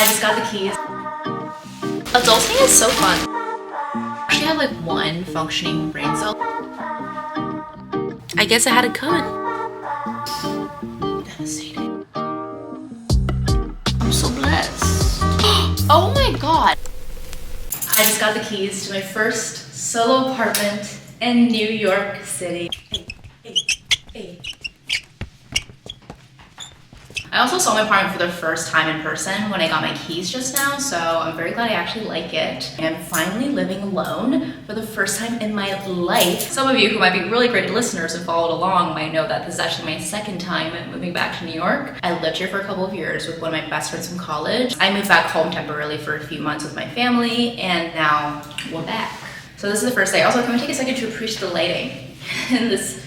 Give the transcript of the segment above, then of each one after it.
I just got the keys. Adulting is so fun. I actually have like one functioning brain cell. I guess I had it coming. Devastating. I'm so blessed. Oh my god. I just got the keys to my first solo apartment in New York City. Hey. I also saw my apartment for the first time in person when I got my keys just now, so I'm very glad I actually like it. I'm finally living alone for the first time in my life. Some of you who might be really great listeners and followed along might know that this is actually my second time moving back to New York. I lived here for a couple of years with one of my best friends from college. I moved back home temporarily for a few months with my family, and now we're back. So this is the first day. Also, can we take a second to appreciate the lighting in this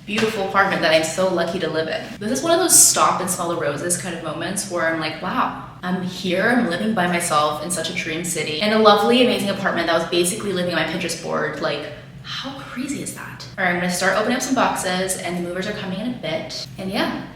beautiful apartment that I'm so lucky to live in. This is one of those stop and smell the roses kind of moments where I'm like, wow, I'm here, I'm living by myself in such a dream city in a lovely, amazing apartment that was basically living on my Pinterest board. Like, how crazy is that? All right, I'm gonna start opening up some boxes and the movers are coming in a bit. And yeah.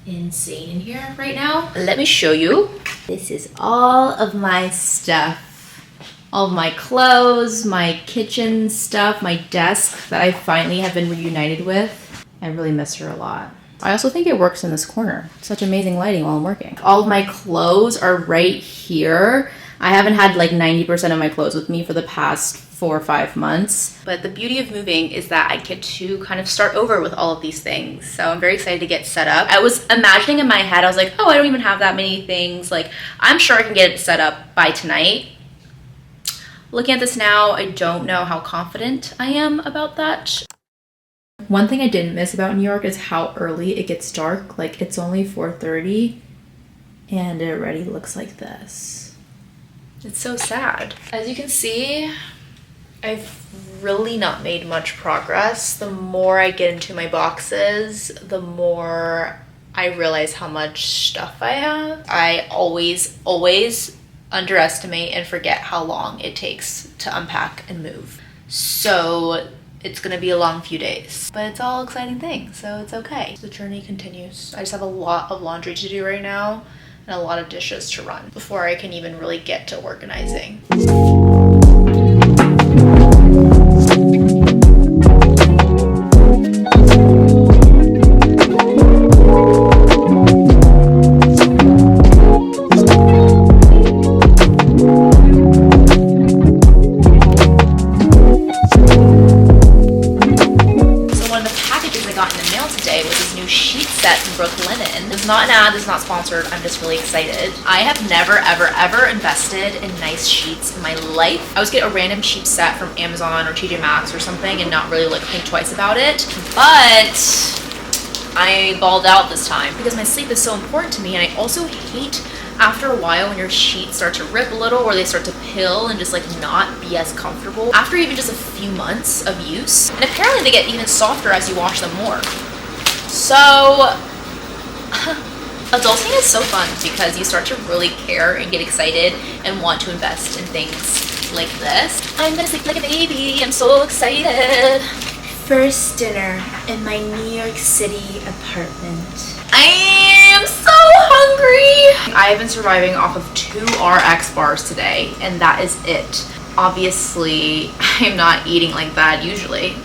Insane in here right now. Let me show you. This is all of my stuff. All of my clothes, my kitchen stuff, my desk that I finally have been reunited with. I really miss her a lot. I also think it works in this corner. Such amazing lighting while I'm working. All of my clothes are right here. I haven't had like 90% of my clothes with me for the past 4 or 5 months. But the beauty of moving is that I get to kind of start over with all of these things. So I'm very excited to get set up. I was imagining in my head, I was like, oh, I don't even have that many things. Like, I'm sure I can get it set up by tonight. Looking at this now, I don't know how confident I am about that. One thing I didn't miss about New York is how early it gets dark. Like, it's only 4:30 and it already looks like this. It's so sad. As you can see, I've really not made much progress. The more I get into my boxes, the more I realize how much stuff I have. I always underestimate and forget how long it takes to unpack and move. So it's gonna be a long few days, but it's all exciting things, so it's okay. The journey continues. I just have a lot of laundry to do right now and a lot of dishes to run before I can even really get to organizing. Not an ad, this is not sponsored, I'm just really excited. I have never ever invested in nice sheets in my life. I always get a random cheap set from Amazon or TJ Maxx or something and not really like think twice about it. But I balled out this time because my sleep is so important to me, and I also hate after a while when your sheets start to rip a little or they start to pill and just like not be as comfortable after even just a few months of use. And apparently they get even softer as you wash them more. So adulting is so fun because you start to really care and get excited and want to invest in things like this. I'm gonna sleep like a baby. I'm so excited. First dinner in my New York City apartment. I am so hungry. I have been surviving off of 2 RX bars today, and that is it. Obviously, I'm not eating like that usually.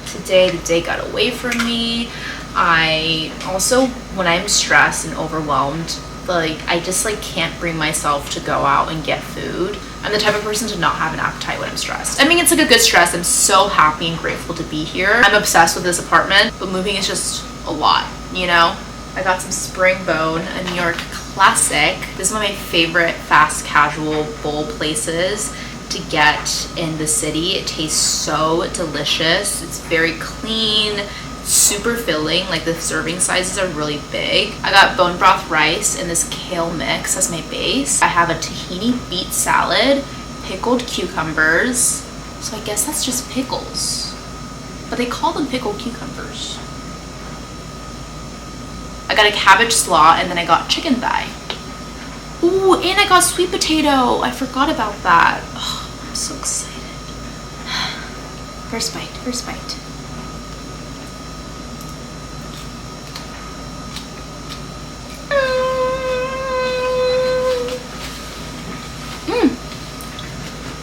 Today, the day got away from me. I also, when I'm stressed and overwhelmed, like I just like can't bring myself to go out and get food. I'm the type of person to not have an appetite when I'm stressed. I mean, it's like a good stress. I'm so happy and grateful to be here. I'm obsessed with this apartment, but moving is just a lot, you know? I got some spring bone, a New York classic. This is one of my favorite fast casual bowl places to get in the city. It tastes so delicious. It's very clean, super filling. Like the serving sizes are really big. I got bone broth rice and this kale mix as my base. I have a tahini beet salad, pickled cucumbers. So I guess that's just pickles. but they call them pickled cucumbers. I got a cabbage slaw, and then I got chicken thigh. Ooh, and I got sweet potato. I forgot about that. Oh, I'm so excited. First bite, first bite.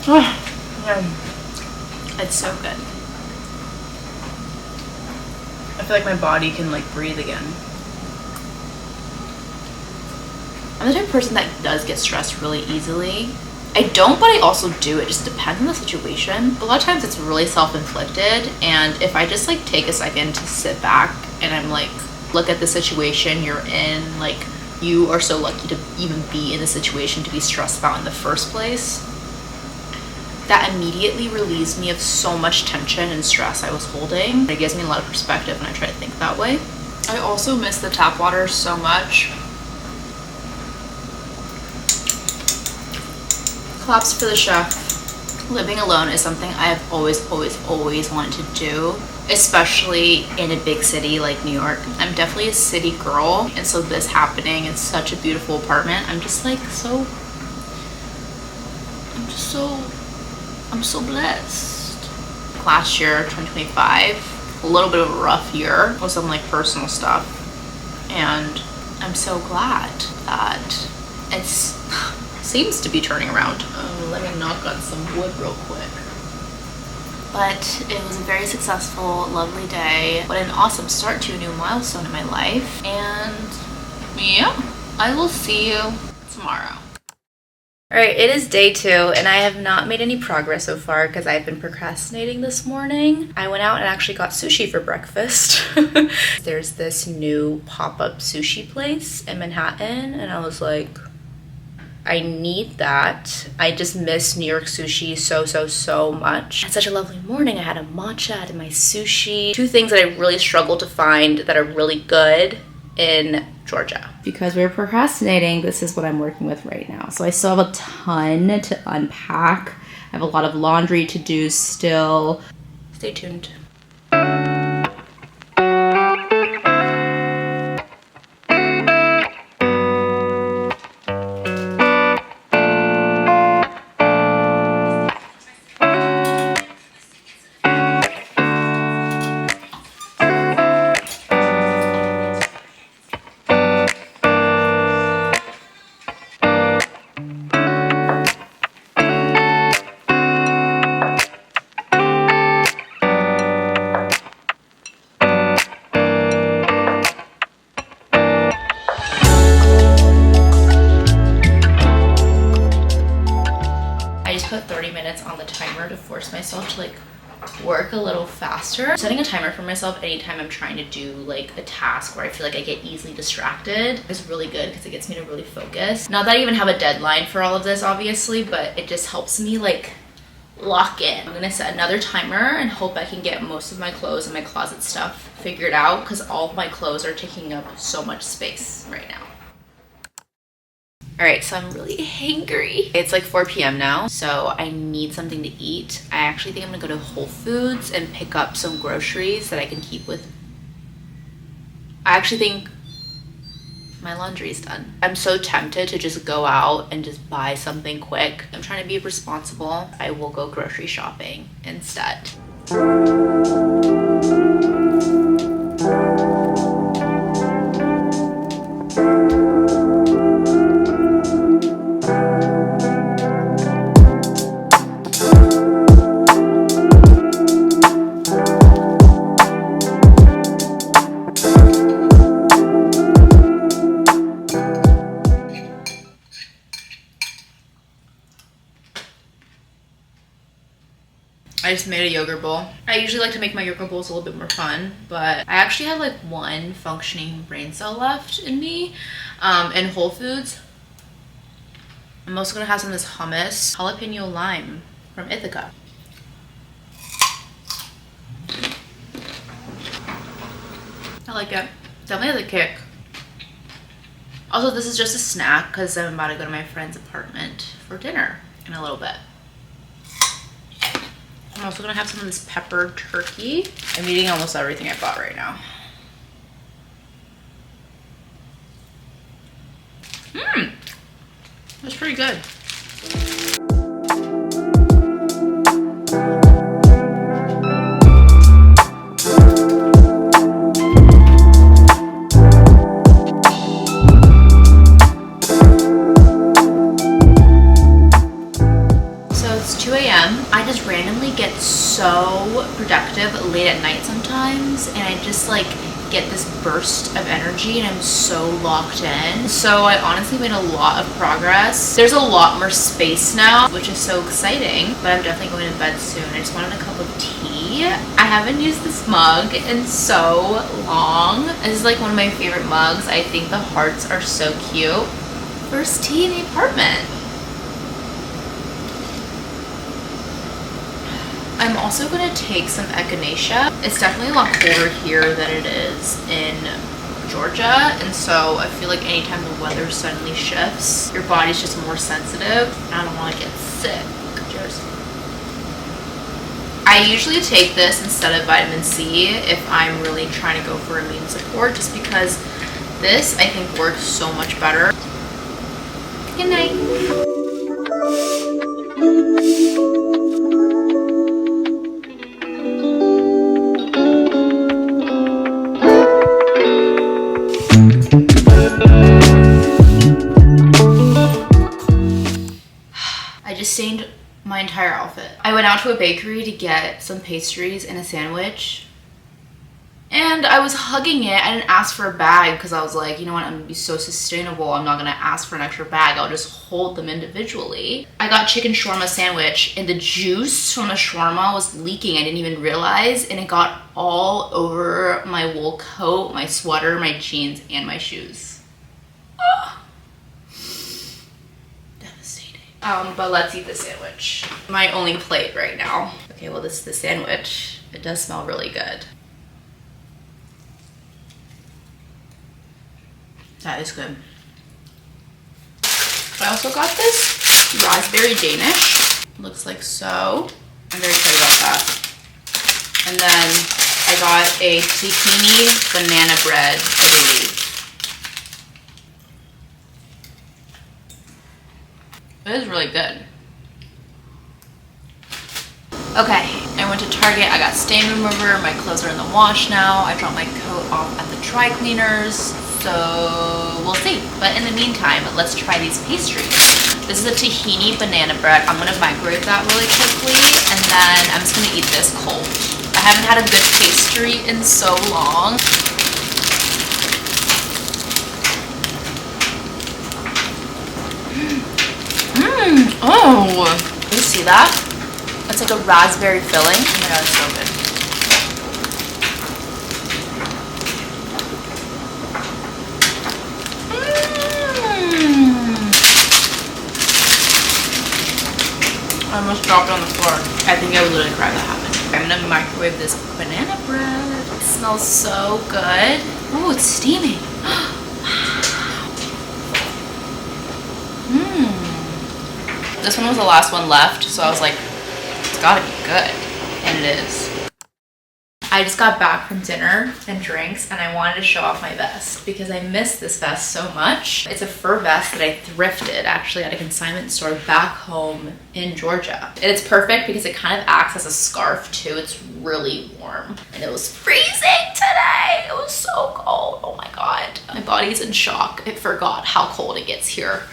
Oh, it's so good. I feel like my body can like breathe again. I'm the type of person that does get stressed really easily. I don't, but I also do. It just depends on the situation. A lot of times it's really self-inflicted, and if I just like take a second to sit back and I'm like, look at the situation you're in, like you are so lucky to even be in the situation to be stressed about in the first place. That immediately relieves me of so much tension and stress I was holding. It gives me a lot of perspective when I try to think that way. I also miss the tap water so much. Claps for the chef. Living alone is something I have always wanted to do, especially in a big city like New York. I'm definitely a city girl, and so this happening in such a beautiful apartment, I'm so blessed. Last year, 2025, a little bit of a rough year with some like personal stuff, and I'm so glad that it's seems to be turning around. Let me knock on some wood real quick. But it was a very successful, lovely day. What an awesome start to a new milestone in my life. And yeah, I will see you tomorrow. Alright, it is day 2, and I have not made any progress so far because I've been procrastinating this morning. I went out and actually got sushi for breakfast. There's this new pop-up sushi place in Manhattan, and I was like, I need that. I just miss New York sushi so much. It's such a lovely morning. I had a matcha, I had my sushi. 2 things that I really struggled to find that are really good in Georgia. Because we're procrastinating, this is what I'm working with right now. So I still have a ton to unpack. I have a lot of laundry to do still. Stay tuned. Put 30 minutes on the timer to force myself to like work a little faster. Setting a timer for myself anytime I'm trying to do like a task where I feel like I get easily distracted is really good because it gets me to really focus. Not that I even have a deadline for all of this obviously, but it just helps me like lock in. I'm gonna set another timer and hope I can get most of my clothes and my closet stuff figured out because all of my clothes are taking up so much space right now. Alright, so I'm really hangry. It's like 4 p.m. now, so I need something to eat. I actually think I'm gonna go to Whole Foods and pick up some groceries that I can keep with. I actually think my laundry is done. I'm so tempted to just go out and just buy something quick. I'm trying to be responsible. I will go grocery shopping instead. I just made a yogurt bowl. I usually like to make my yogurt bowls a little bit more fun, but I actually have like 1 functioning brain cell left in me in Whole Foods. I'm also gonna have some of this hummus, jalapeno lime from Ithaca. I like it. Definitely has a kick. Also, this is just a snack because I'm about to go to my friend's apartment for dinner in a little bit. I'm also gonna have some of this peppered turkey. I'm eating almost everything I bought right now. That's pretty good. I just randomly get so productive late at night sometimes, and I just like get this burst of energy and I'm so locked in. So I honestly made a lot of progress. There's a lot more space now, which is so exciting, but I'm definitely going to bed soon. I just wanted a cup of tea. I haven't used this mug in so long. This is like one of my favorite mugs. I think the hearts are so cute. First tea in the apartment. I'm also going to take some echinacea. It's definitely a lot colder here than it is in Georgia, and so I feel like anytime the weather suddenly shifts, your body's just more sensitive. I don't want to get sick. Cheers. I usually take this instead of vitamin C if I'm really trying to go for immune support, just because this I think works so much better. Good night. Stained my entire outfit. I went out to a bakery to get some pastries and a sandwich, and I was hugging it. I didn't ask for a bag because I was like, you know what, I'm gonna be so sustainable, I'm not gonna ask for an extra bag, I'll just hold them individually. I got chicken shawarma sandwich, and the juice from the shawarma was leaking. I didn't even realize, and it got all over my wool coat, my sweater, my jeans, and my shoes. But let's eat the sandwich. My only plate right now. Okay, well, this is the sandwich. It does smell really good. That is good. I also got this raspberry Danish. Looks like so. I'm very excited about that. And then I got a tahini banana bread, I believe. It is really good. Okay, I went to Target, I got stain remover, my clothes are in the wash now. I dropped my coat off at the dry cleaners, so we'll see. But in the meantime, let's try these pastries. This is a tahini banana bread. I'm gonna microwave that really quickly, and then I'm just gonna eat this cold. I haven't had a good pastry in so long. Oh, you see that? It's like a raspberry filling. Oh my god, it's so good. I almost dropped it on the floor. I think I would literally cry if that happened. I'm gonna microwave this banana bread. It smells so good. Oh, it's steaming. This one was the last one left, so I was like, it's gotta be good. And it is. I just got back from dinner and drinks, and I wanted to show off my vest because I miss this vest so much. It's a fur vest that I thrifted actually at a consignment store back home in Georgia. And it's perfect because it kind of acts as a scarf too. It's really warm. And it was freezing today. It was so cold. Oh my god. My body's in shock. It forgot how cold it gets here.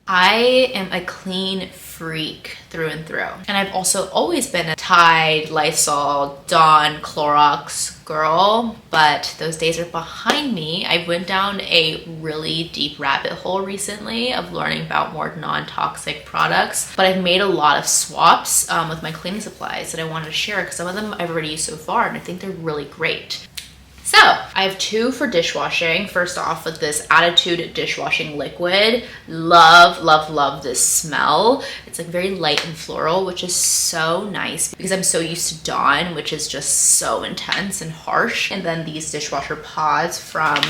I am a clean freak through and through. And I've also always been a Tide, Lysol, Dawn, Clorox girl, but those days are behind me. I went down a really deep rabbit hole recently of learning about more non-toxic products, but I've made a lot of swaps with my cleaning supplies that I wanted to share because some of them I've already used so far and I think they're really great. So I have two for dishwashing. First off, with this Attitude dishwashing liquid. Love, love, love this smell. It's like very light and floral, which is so nice because I'm so used to Dawn, which is just so intense and harsh. And then these dishwasher pods from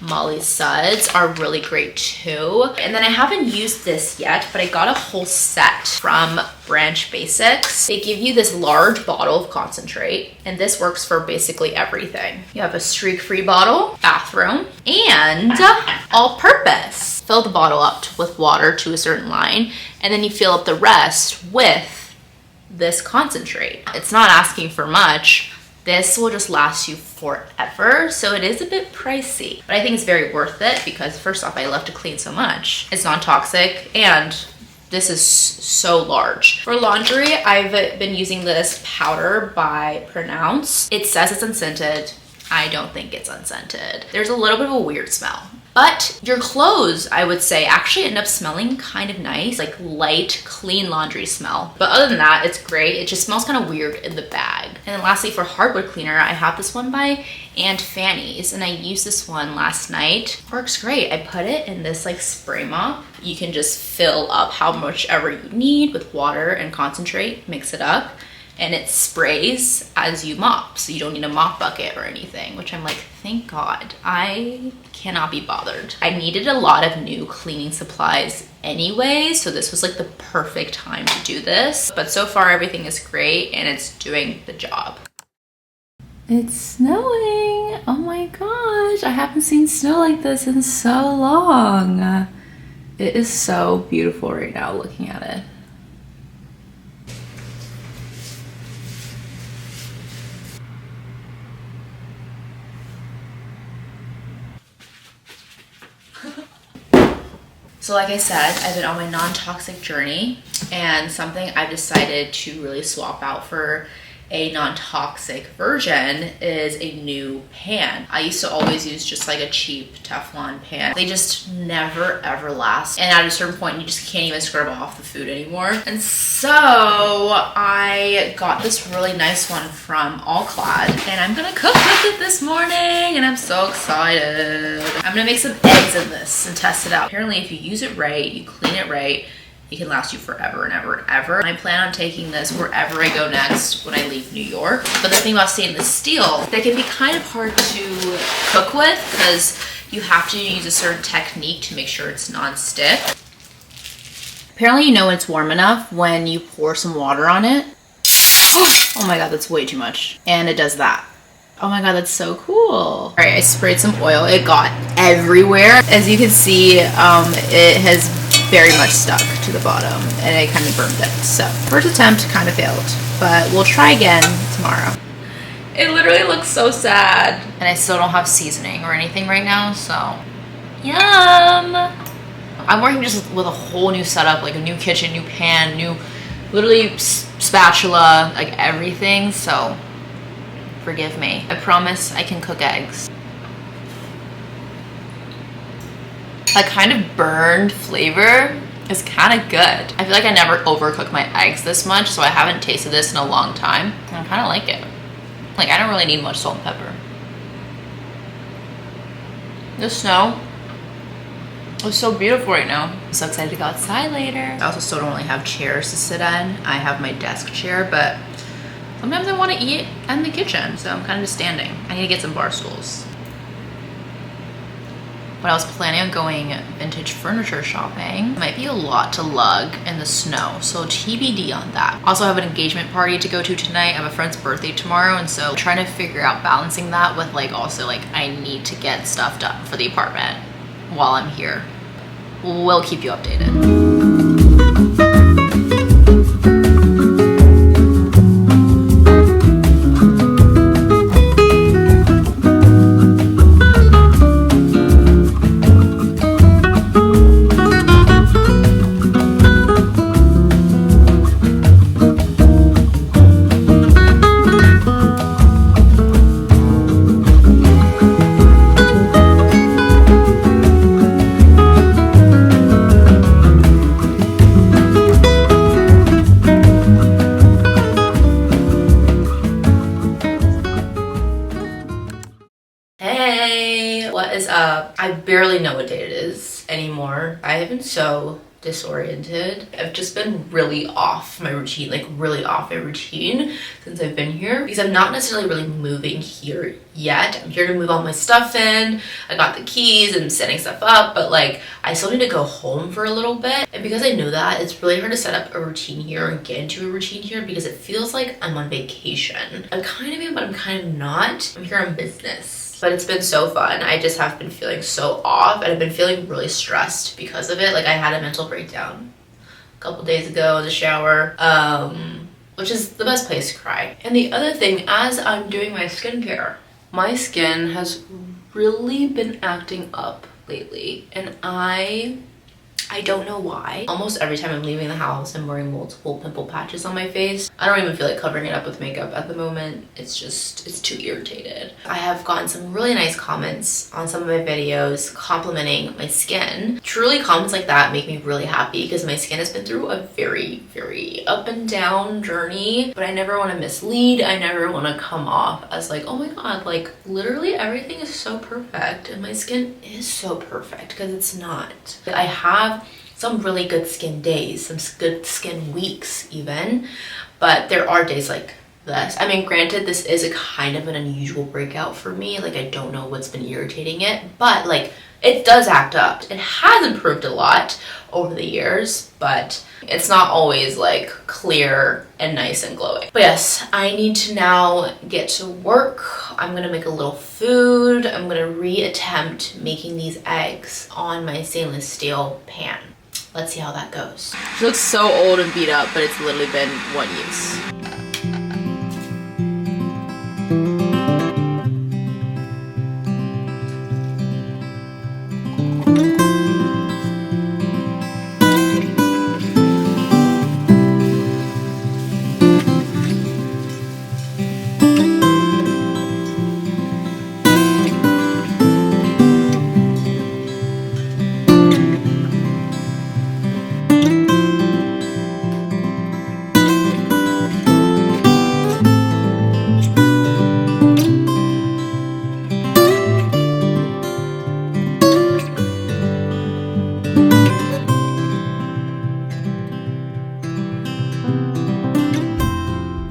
Molly suds are really great too. And then I haven't used this yet, but I got a whole set from Branch Basics. They give you this large bottle of concentrate, and this works for basically everything. You have a streak-free bottle, bathroom, and all-purpose. Fill the bottle up with water to a certain line, and then you fill up the rest with this concentrate. It's not asking for much. This will just last you forever, so it is a bit pricey, but I think it's very worth it because first off, I love to clean so much. It's non-toxic, and this is so large. For laundry, I've been using this powder by Pronounce. It says it's unscented. I don't think it's unscented. There's a little bit of a weird smell. But your clothes, I would say, actually end up smelling kind of nice, like light, clean laundry smell. But other than that, it's great. It just smells kind of weird in the bag. And then lastly, for hardwood cleaner, I have this one by Aunt Fanny's, and I used this one last night. Works great. I put it in this like spray mop. You can just fill up how much ever you need with water and concentrate, mix it up, and it sprays as you mop, so you don't need a mop bucket or anything, which I'm like, thank God. I cannot be bothered. I needed a lot of new cleaning supplies anyway, so this was like the perfect time to do this. But so far everything is great and it's doing the job. It's snowing. Oh my gosh, I haven't seen snow like this in so long. It is so beautiful right now looking at it. So like I said, I've been on my non-toxic journey, and something I've decided to really swap out for a non-toxic version is a new pan. I used to always use just like a cheap Teflon pan. They just never ever last, and at a certain point you just can't even scrub off the food anymore. And so I got this really nice one from All Clad, and I'm gonna cook with it this morning, and I'm so excited. I'm gonna make some eggs in this and test it out. Apparently if you use it right, you clean it right, it can last you forever and ever and ever. And I plan on taking this wherever I go next when I leave New York. But the thing about stainless steel, they can be kind of hard to cook with because you have to use a certain technique to make sure it's non-stick. Apparently you know when it's warm enough when you pour some water on it. Oh my God, that's way too much. And it does that. Oh my God, that's so cool. All right, I sprayed some oil. It got everywhere. As you can see, it has very much stuck to the bottom and I kind of burned it. So first attempt kind of failed, but we'll try again tomorrow. It literally looks so sad. And I still don't have seasoning or anything right now, so yum. I'm working just with a whole new setup, like a new kitchen, new pan, new literally spatula, like everything, so forgive me. I promise I can cook eggs. That kind of burned flavor is kind of good. I feel like I never overcook my eggs this much, so I haven't tasted this in a long time. And I kind of like it. Like, I don't really need much salt and pepper. The snow is so beautiful right now. I'm so excited to go outside later. I also still don't really have chairs to sit in. I have my desk chair, but sometimes I want to eat in the kitchen, so I'm kind of just standing. I need to get some bar stools. But I was planning on going vintage furniture shopping. It might be a lot to lug in the snow, so TBD on that. Also, I have an engagement party to go to tonight. I have a friend's birthday tomorrow, and so trying to figure out balancing that with like also like I need to get stuff done for the apartment while I'm here. We'll keep you updated. What is up? I barely know what day it is anymore. I have been so disoriented. I've just been really off my routine, like really off my routine since I've been here, because I'm not necessarily really moving here yet. I'm here to move all my stuff in. I got the keys and setting stuff up, but like I still need to go home for a little bit. And because I know that, it's really hard to set up a routine here and get into a routine here because it feels like I'm on vacation. I'm kind of am, but I'm kind of not. I'm here on business. But it's been so fun. I just have been feeling so off, and I've been feeling really stressed because of it. Like I had a mental breakdown a couple days ago in the shower, which is the best place to cry. And the other thing, as I'm doing my skincare, my skin has really been acting up lately, and I don't know why. Almost every time I'm leaving the house, I'm wearing multiple pimple patches on my face. I don't even feel like covering it up with makeup at the moment. It's too irritated. I have gotten some really nice comments on some of my videos complimenting my skin. Truly, comments like that make me really happy because my skin has been through a very, very up and down journey, but I never want to mislead. I never want to come off as like, oh my god, like literally everything is so perfect, and my skin is so perfect, because it's not. I have some really good skin days, some good skin weeks even, but there are days like this. I mean, granted, this is a kind of an unusual breakout for me. Like I don't know what's been irritating it, but like it does act up. It has improved a lot over the years, but it's not always like clear and nice and glowing. But yes, I need to now get to work. I'm gonna make a little food. I'm gonna reattempt making these eggs on my stainless steel pan. Let's see how that goes. It looks so old and beat up, but it's literally been one use.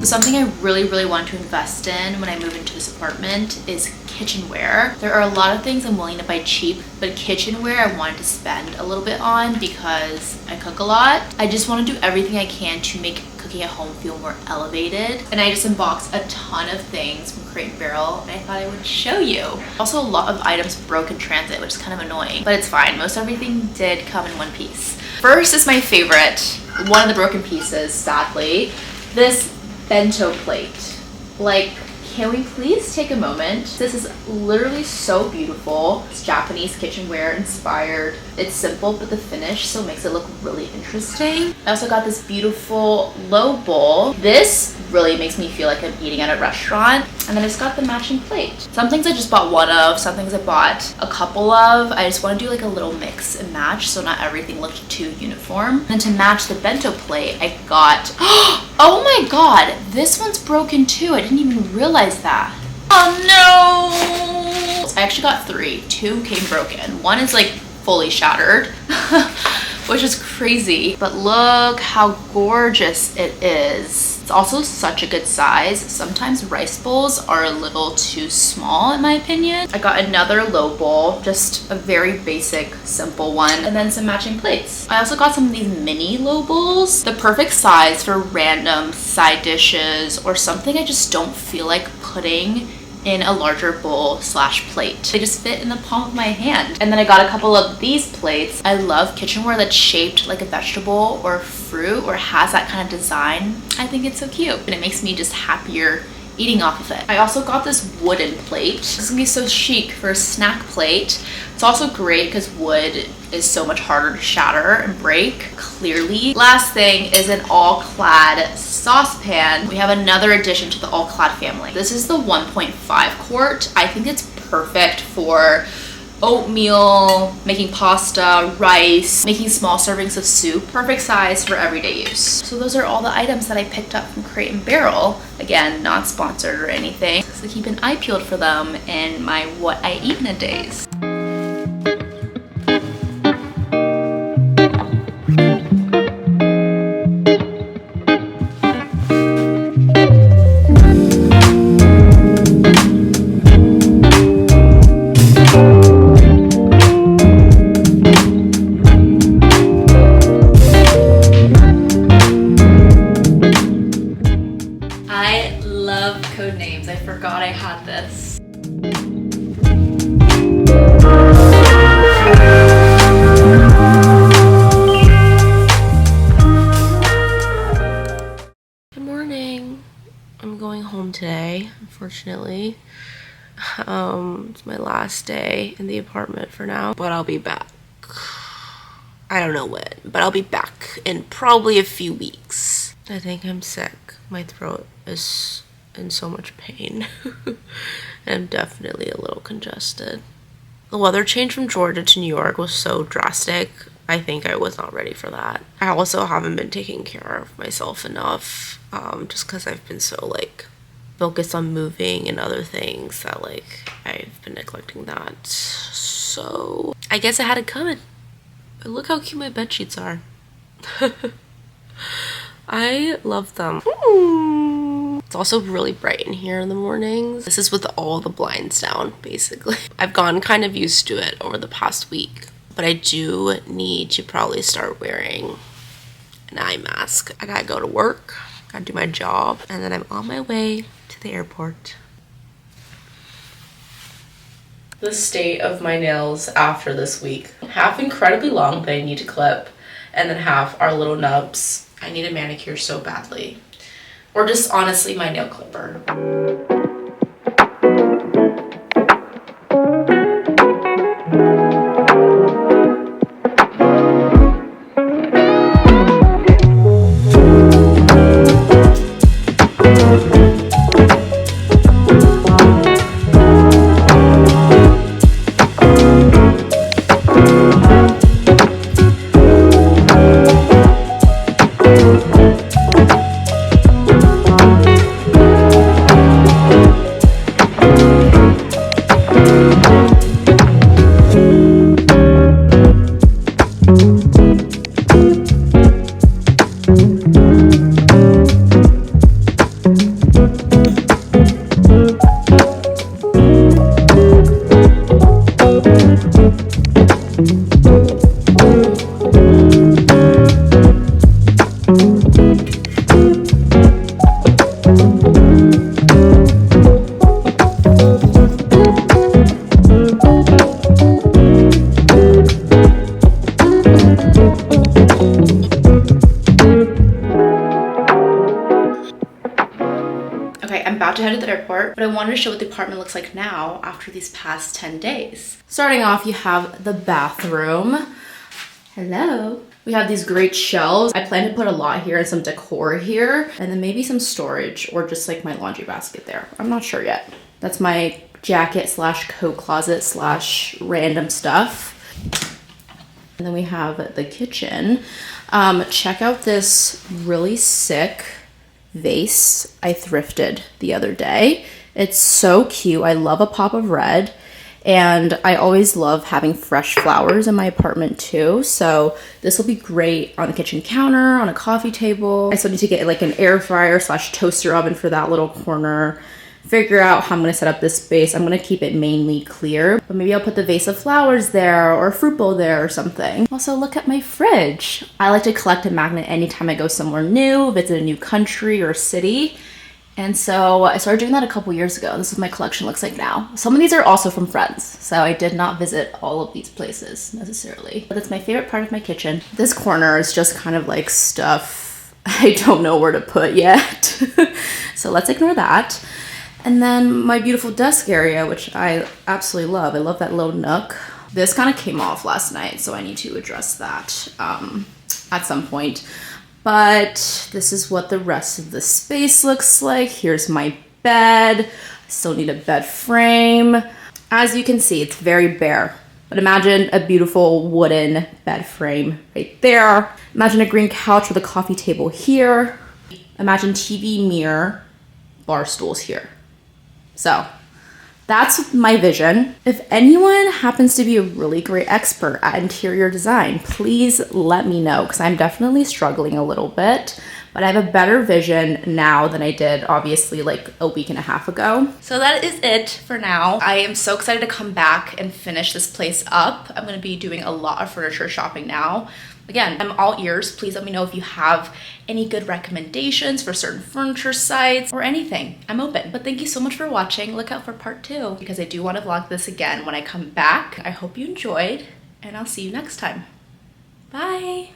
Something I really want to invest in when I move into this apartment is kitchenware. There are a lot of things I'm willing to buy cheap, but kitchenware I wanted to spend a little bit on because I cook a lot. I just want to do everything I can to make cooking at home feel more elevated. And I just unboxed a ton of things from Crate & Barrel, and I thought I would show you. Also, a lot of items broke in transit, which is kind of annoying, but it's fine. Most everything did come in one piece. First is my favorite, one of the broken pieces, sadly, this bento plate. Like, can we please take a moment? This is literally so beautiful. It's Japanese kitchenware inspired. It's simple, but the finish still makes it look really interesting. I also got this beautiful low bowl. This really makes me feel like I'm eating at a restaurant. And then I just got the matching plate. Some things I just bought one of, some things I bought a couple of. I just want to do like a little mix and match so not everything looked too uniform. And to match the bento plate, I got, oh my god, this one's broken too. I didn't even realize that. Oh no! I actually got 3. 2 came broken. One is like fully shattered, which is crazy. But look how gorgeous it is. It's also such a good size. Sometimes rice bowls are a little too small in my opinion. I got another low bowl, just a very basic, simple one, and then some matching plates. I also got some of these mini low bowls, the perfect size for random side dishes or something I just don't feel like putting in a larger bowl / plate. They just fit in the palm of my hand. And then I got a couple of these plates. I love kitchenware that's shaped like a vegetable or fruit or has that kind of design. I think it's so cute and it makes me just happier eating off of it. I also got this wooden plate. This is gonna be so chic for a snack plate. It's also great because wood is so much harder to shatter and break, clearly. Last thing is an all-clad saucepan. We have another addition to the all-clad family. This is the 1.5 quart. I think it's perfect for oatmeal, making pasta, rice, making small servings of soup. Perfect size for everyday use. So those are all the items that I picked up from Crate & Barrel. Again, not sponsored or anything. So keep an eye peeled for them in my what I eat in a days. code names. I forgot I had this. Good morning. I'm going home today, unfortunately. It's my last day in the apartment for now, but I'll be back. I don't know when, but I'll be back in probably a few weeks. I think I'm sick. My throat is in so much pain. I'm definitely a little congested. The weather change from Georgia to New York was so drastic. I think I was not ready for that. I also haven't been taking care of myself enough, just because I've been so like focused on moving and other things that like I've been neglecting that. So I guess I had it coming. Look how cute my bed sheets are. I love them. It's also really bright in here in the mornings. This is with all the blinds down, basically. I've gotten kind of used to it over the past week, but I do need to probably start wearing an eye mask. I gotta go to work, gotta do my job, and then I'm on my way to the airport. The state of my nails after this week. Half incredibly long that I need to clip, and then half are little nubs. I need a manicure so badly. Or just honestly my nail clipper. About to head to the airport, but I wanted to show what the apartment looks like now after these past 10 days. Starting off, you have the bathroom. Hello. We have these great shelves. I plan to put a lot here and some decor here, and then maybe some storage or just like my laundry basket there. I'm not sure yet. That's my jacket slash coat closet slash random stuff. And then we have the kitchen. Check out this really sick vase I thrifted the other day. It's so cute. I love a pop of red, and I always love having fresh flowers in my apartment too, so this will be great on the kitchen counter, on a coffee table. I still need to get like an air fryer slash toaster oven for that little corner. Figure out how I'm going to set up this space. I'm going to keep it mainly clear, but maybe I'll put the vase of flowers there or a fruit bowl there or something. Also, look at my fridge. I like to collect a magnet anytime I go somewhere new, visit a new country or city. And so I started doing that a couple years ago. This is what my collection looks like now. Some of these are also from friends, so I did not visit all of these places necessarily. But it's my favorite part of my kitchen. This corner is just kind of like stuff I don't know where to put yet. So let's ignore that. And then my beautiful desk area, which I absolutely love. I love that little nook. This kind of came off last night, so I need to address that at some point. But this is what the rest of the space looks like. Here's my bed. I still need a bed frame. As you can see, it's very bare. But imagine a beautiful wooden bed frame right there. Imagine a green couch with a coffee table here. Imagine TV, mirror, bar stools here. So that's my vision. If anyone happens to be a really great expert at interior design, please let me know, because I'm definitely struggling a little bit, but I have a better vision now than I did obviously like a week and a half ago. So that is it for now. I am so excited to come back and finish this place up. I'm going to be doing a lot of furniture shopping now. Again, I'm all ears. Please let me know if you have any good recommendations for certain furniture sites or anything. I'm open. But thank you so much for watching. Look out for part 2 because I do want to vlog this again when I come back. I hope you enjoyed and I'll see you next time. Bye.